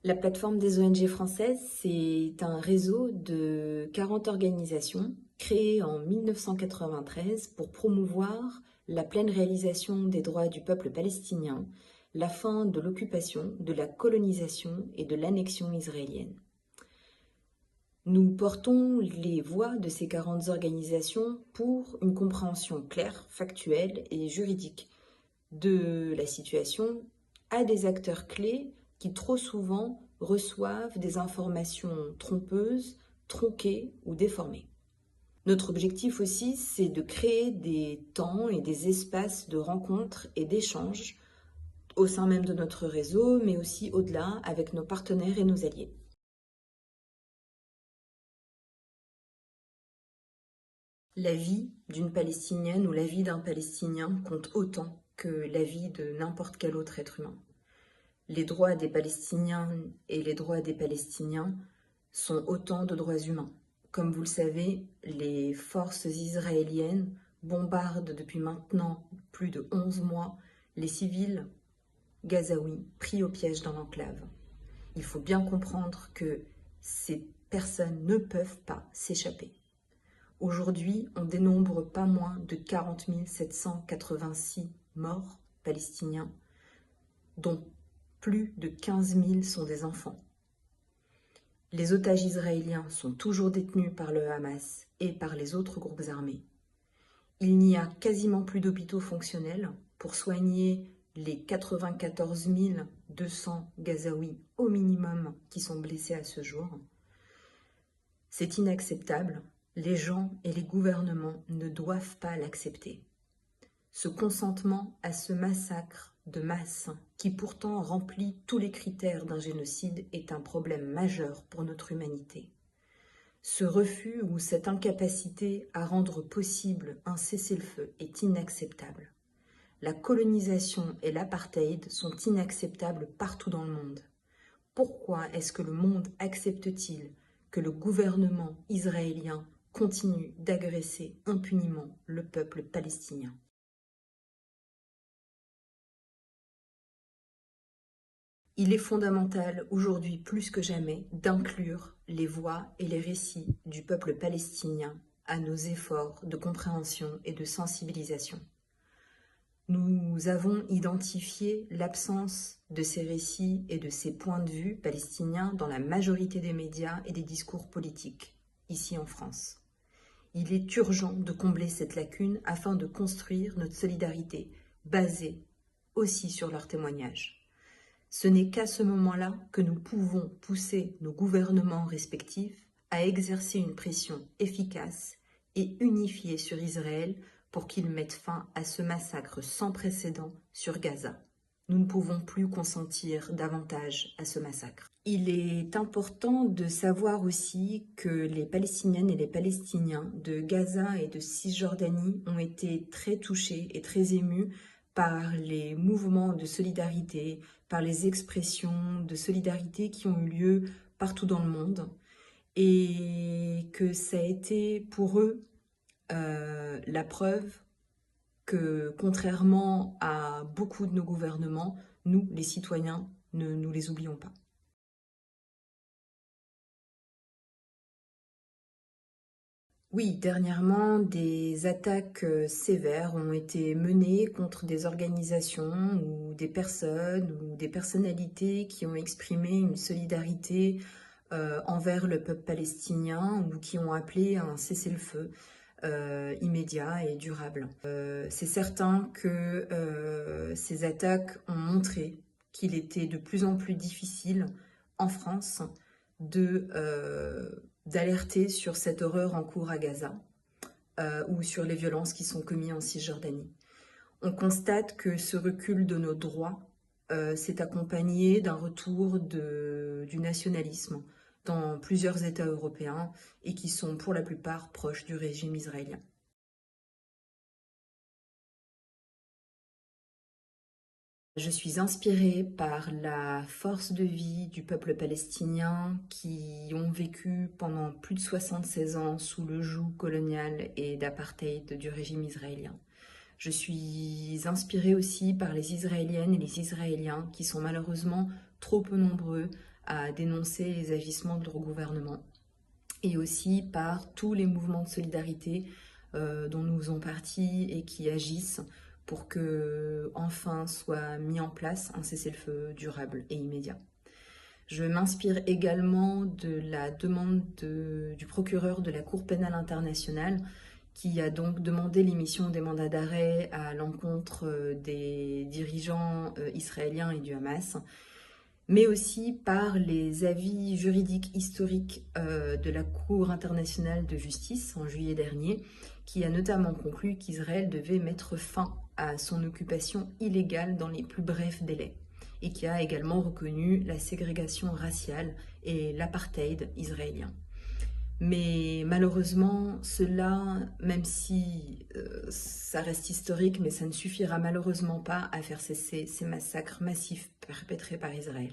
La plateforme des ONG françaises, c'est un réseau de 40 organisations créées en 1993 pour promouvoir la pleine réalisation des droits du peuple palestinien, la fin de l'occupation, de la colonisation et de l'annexion israélienne. Nous portons les voix de ces 40 organisations pour une compréhension claire, factuelle et juridique de la situation à des acteurs clés qui trop souvent reçoivent des informations trompeuses, tronquées ou déformées. Notre objectif aussi, c'est de créer des temps et des espaces de rencontres et d'échanges au sein même de notre réseau, mais aussi au-delà avec nos partenaires et nos alliés. La vie d'une Palestinienne ou la vie d'un Palestinien compte autant que la vie de n'importe quel autre être humain. Les droits des Palestiniens et les droits des Palestiniens sont autant de droits humains. Comme vous le savez, les forces israéliennes bombardent depuis maintenant plus de 11 mois les civils gazaouis pris au piège dans l'enclave. Il faut bien comprendre que ces personnes ne peuvent pas s'échapper. Aujourd'hui, on dénombre pas moins de 40 786 morts palestiniens, dont plus de 15 000 sont des enfants. Les otages israéliens sont toujours détenus par le Hamas et par les autres groupes armés. Il n'y a quasiment plus d'hôpitaux fonctionnels pour soigner les 94 200 Gazaouis au minimum qui sont blessés à ce jour. C'est inacceptable. Les gens et les gouvernements ne doivent pas l'accepter. Ce consentement à ce massacre de masse, qui pourtant remplit tous les critères d'un génocide, est un problème majeur pour notre humanité. Ce refus ou cette incapacité à rendre possible un cessez-le-feu est inacceptable. La colonisation et l'apartheid sont inacceptables partout dans le monde. Pourquoi est-ce que le monde accepte-t-il que le gouvernement israélien continue d'agresser impunément le peuple palestinien ? Il est fondamental aujourd'hui plus que jamais d'inclure les voix et les récits du peuple palestinien à nos efforts de compréhension et de sensibilisation. Nous avons identifié l'absence de ces récits et de ces points de vue palestiniens dans la majorité des médias et des discours politiques, ici en France. Il est urgent de combler cette lacune afin de construire notre solidarité basée aussi sur leurs témoignages. Ce n'est qu'à ce moment-là que nous pouvons pousser nos gouvernements respectifs à exercer une pression efficace et unifiée sur Israël pour qu'ils mettent fin à ce massacre sans précédent sur Gaza. Nous ne pouvons plus consentir davantage à ce massacre. Il est important de savoir aussi que les Palestiniennes et les Palestiniens de Gaza et de Cisjordanie ont été très touchés et très émus par les mouvements de solidarité, par les expressions de solidarité qui ont eu lieu partout dans le monde, et que ça a été pour eux la preuve que, contrairement à beaucoup de nos gouvernements, nous, les citoyens, ne nous les oublions pas. Oui, dernièrement, des attaques sévères ont été menées contre des organisations ou des personnes ou des personnalités qui ont exprimé une solidarité envers le peuple palestinien ou qui ont appelé à un cessez-le-feu immédiat et durable. C'est certain que ces attaques ont montré qu'il était de plus en plus difficile en France d'alerter sur cette horreur en cours à Gaza ou sur les violences qui sont commises en Cisjordanie. On constate que ce recul de nos droits s'est accompagné d'un retour du nationalisme dans plusieurs États européens et qui sont pour la plupart proches du régime israélien. Je suis inspirée par la force de vie du peuple palestinien qui ont vécu pendant plus de 76 ans sous le joug colonial et d'apartheid du régime israélien. Je suis inspirée aussi par les Israéliennes et les Israéliens qui sont malheureusement trop peu nombreux à dénoncer les agissements de leur gouvernement, et aussi par tous les mouvements de solidarité dont nous faisons partie et qui agissent pour que enfin soit mis en place un cessez-le-feu durable et immédiat. Je m'inspire également de la demande du procureur de la Cour pénale internationale qui a donc demandé l'émission des mandats d'arrêt à l'encontre des dirigeants israéliens et du Hamas, mais aussi par les avis juridiques historiques de la Cour internationale de justice en juillet dernier, qui a notamment conclu qu'Israël devait mettre fin à son occupation illégale dans les plus brefs délais, et qui a également reconnu la ségrégation raciale et l'apartheid israélien. Mais malheureusement, cela, même si ça reste historique, mais ça ne suffira malheureusement pas à faire cesser ces massacres massifs perpétrés par Israël.